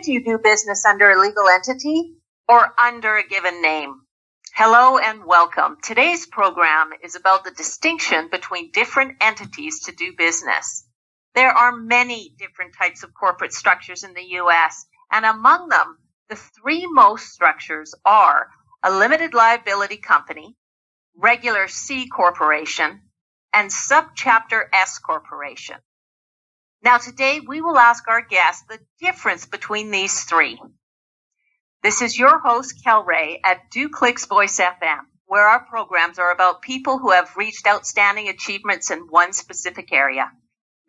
Should you do business under a legal entity or under a given name? Hello and welcome. Today's program is about the distinction between different entities to do business. There are many different types of corporate structures in the U.S., and among them, the three most structures are a limited liability company, regular C corporation, and subchapter S corporation. Now today we will ask our guests the difference between these three. This is your host, Kel Ray, at DoClick's Voice FM, where our programs are about people who have reached outstanding achievements in one specific area.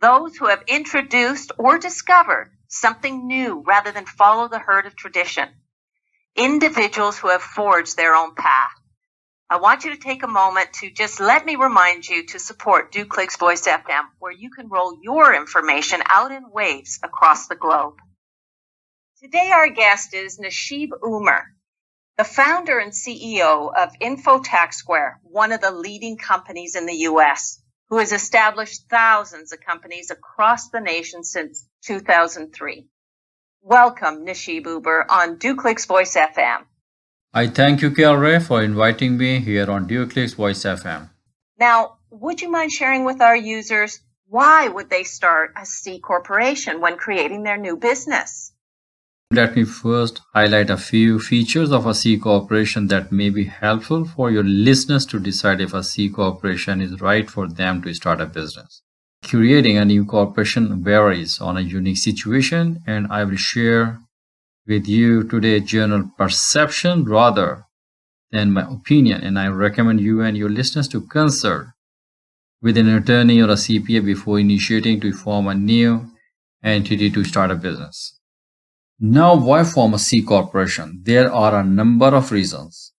Those who have introduced or discovered something new rather than follow the herd of tradition. Individuals who have forged their own path. I want you to take a moment to just let me remind you to support DoClick's Voice FM, where you can roll your information out in waves across the globe. Today our guest is Nashib Umar, the founder and CEO of InfoTax Square, one of the leading companies in the U.S., who has established thousands of companies across the nation since 2003. Welcome, Nashib Umar, on DoClick's Voice FM. I thank you, Kel Ray, for inviting me here on DoClick's Voice FM. Now, would you mind sharing with our users why would they start a C corporation when creating their new business? Let me first highlight a few features of a C corporation that may be helpful for your listeners to decide if a C corporation is right for them to start a business. Creating a new corporation varies on a unique situation, and I will share with you today general perception rather than my opinion, and I recommend you and your listeners to consult with an attorney or a CPA before initiating to form a new entity to start a business. Now, why form a C corporation? There are a number of reasons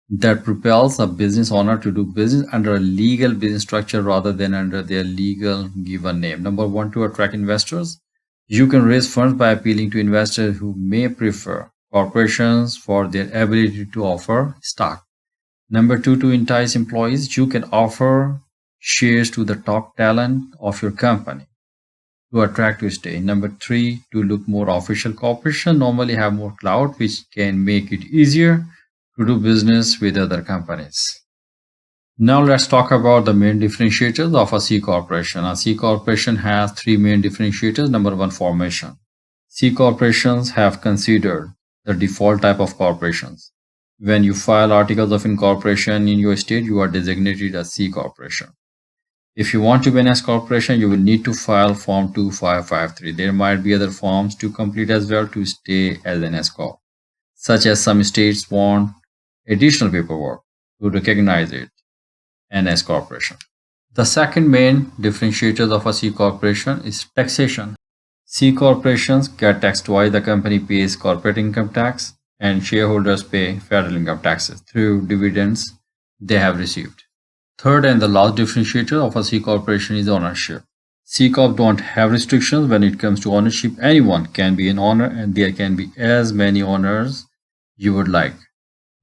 that propels a business owner to do business under a legal business structure rather than under their legal given name. Number one, to attract investors. You can raise funds by appealing to investors who may prefer corporations for their ability to offer stock. Number two, to entice employees. You can offer shares to the top talent of your company to attract to stay. Number three, to look more official. Corporations normally have more clout, which can make it easier to do business with other companies. Now let's talk about the main differentiators of a C corporation. A C corporation has three main differentiators. Number one, formation. C corporations have considered the default type of corporations. When you file articles of incorporation in your state, you are designated a C corporation. If you want to be an S corporation, you will need to file Form 2553. There might be other forms to complete as well to stay as an S corp, such as some states want additional paperwork to recognize it an S corporation. The second main differentiator of a C corporation is taxation. C corporations get taxed twice. The company pays corporate income tax and shareholders pay federal income taxes through dividends they have received. Third and the last differentiator of a C corporation is ownership. C corp don't have restrictions when it comes to ownership. Anyone can be an owner and there can be as many owners you would like.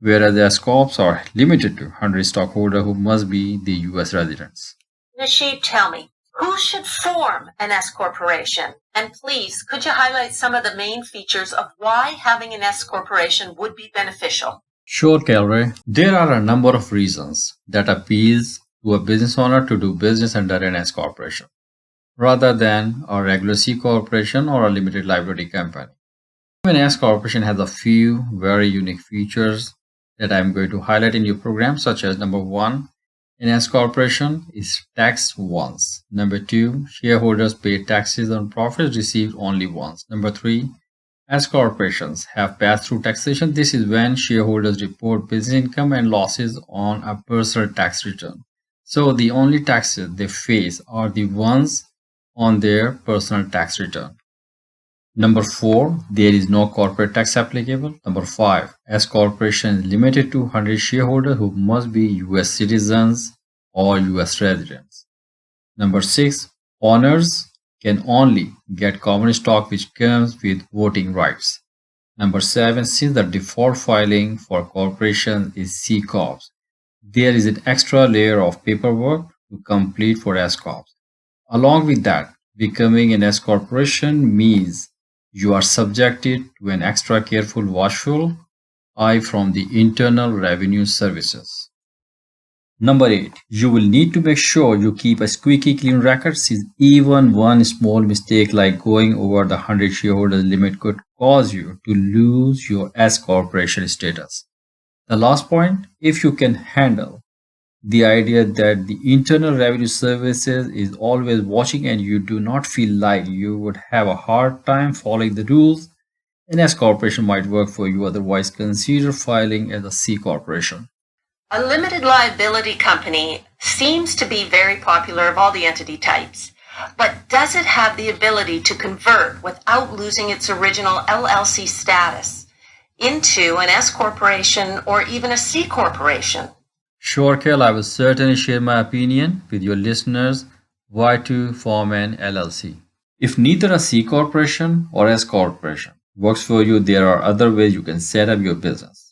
Whereas S corps are limited to 100 stockholders who must be the U.S. residents. Nashib, tell me, who should form an S corporation? And please, could you highlight some of the main features of why having an S corporation would be beneficial? Sure, Kel Ray. There are a number of reasons that appeals to a business owner to do business under an S corporation, rather than a regular C corporation or a limited liability company. An S corporation has a few very unique features that I'm going to highlight in your program, such as number one, an S corporation is taxed once. Number two, shareholders pay taxes on profits received only once. Number three, S corporations have pass-through taxation. This is when shareholders report business income and losses on a personal tax return. So the only taxes they face are the ones on their personal tax return. Number four, there is no corporate tax applicable. Number five, S corporation is limited to 100 shareholders who must be U.S. citizens or U.S. residents. Number six, owners can only get common stock which comes with voting rights. Number seven, since the default filing for corporations is C corps, there is an extra layer of paperwork to complete for S corps. Along with that, becoming an S corporation means you are subjected to an extra careful, watchful eye from the Internal Revenue Services. Number 8. You will need to make sure you keep a squeaky clean record, since even one small mistake like going over the 100 shareholders limit could cause you to lose your S corporation status. The last point, if you can handle the idea that the Internal Revenue Services is always watching and you do not feel like you would have a hard time following the rules, an S corporation might work for you. Otherwise, consider filing as a C corporation. A limited liability company seems to be very popular of all the entity types, but does it have the ability to convert without losing its original LLC status into an S corporation or even a C corporation? Sure, Kel, I will certainly share my opinion with your listeners why to form an LLC. If neither a C corporation or S corporation works for you, there are other ways you can set up your business.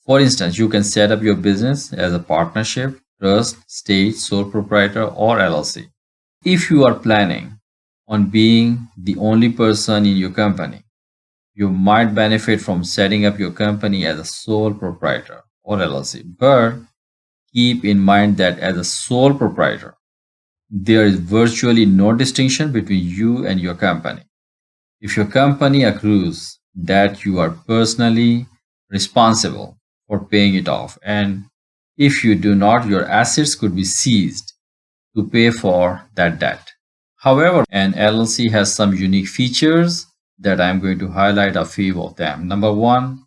For instance, you can set up your business as a partnership, trust, state, sole proprietor, or LLC. If you are planning on being the only person in your company, you might benefit from setting up your company as a sole proprietor or LLC. But keep in mind that as a sole proprietor, there is virtually no distinction between you and your company. If your company accrues debt, you are personally responsible for paying it off, and if you do not, your assets could be seized to pay for that debt. However, an LLC has some unique features that I'm going to highlight a few of them. Number 1,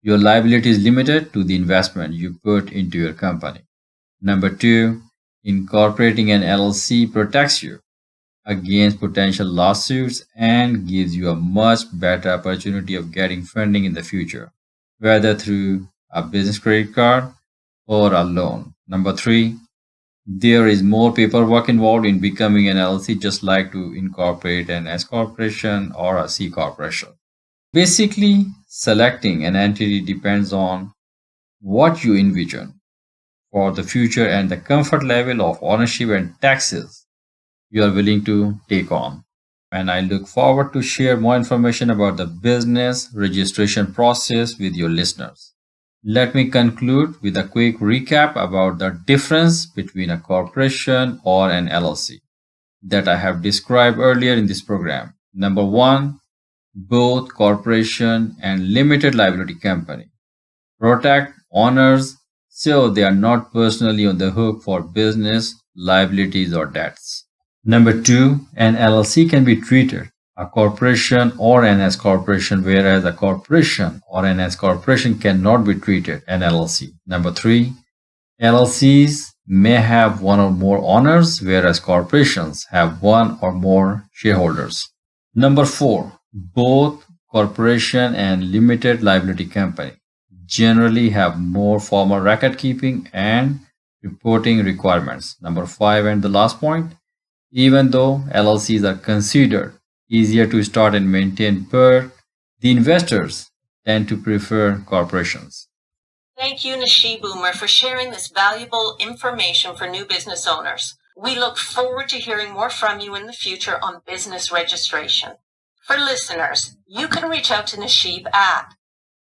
your liability is limited to the investment you put into your company. Number 2, incorporating an LLC protects you against potential lawsuits and gives you a much better opportunity of getting funding in the future, whether through a business credit card or a loan. Number 3, there is more paperwork involved in becoming an LLC, just like to incorporate an S corporation or a C corporation. Basically, selecting an entity depends on what you envision for the future and the comfort level of ownership and taxes you are willing to take on. And I look forward to share more information about the business registration process with your listeners. Let me conclude with a quick recap about the difference between a corporation or an LLC that I have described earlier in this program. Number 1, both corporation and limited liability company protect owners so they are not personally on the hook for business liabilities or debts. Number 2, an LLC can be treated a corporation or an S corporation, whereas a corporation or an S corporation cannot be treated an LLC. Number 3, LLCs may have one or more owners, whereas corporations have one or more shareholders. Number 4, both corporation and limited liability company generally have more formal record keeping and reporting requirements. Number 5, and the last point, even though LLCs are considered easier to start and maintain, but the investors tend to prefer corporations. Thank you, Nasheeb Umar, for sharing this valuable information for new business owners. We look forward to hearing more from you in the future on business registration. For listeners, you can reach out to Nasheeb at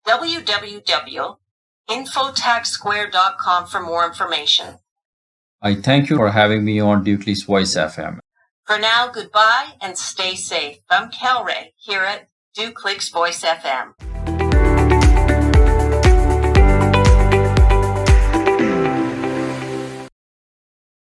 www.infotaxsquare.com for more information. I thank you for having me on Dukeley's Voice FM. For now, goodbye and stay safe. I'm Kelray here at Dukeley's Voice FM.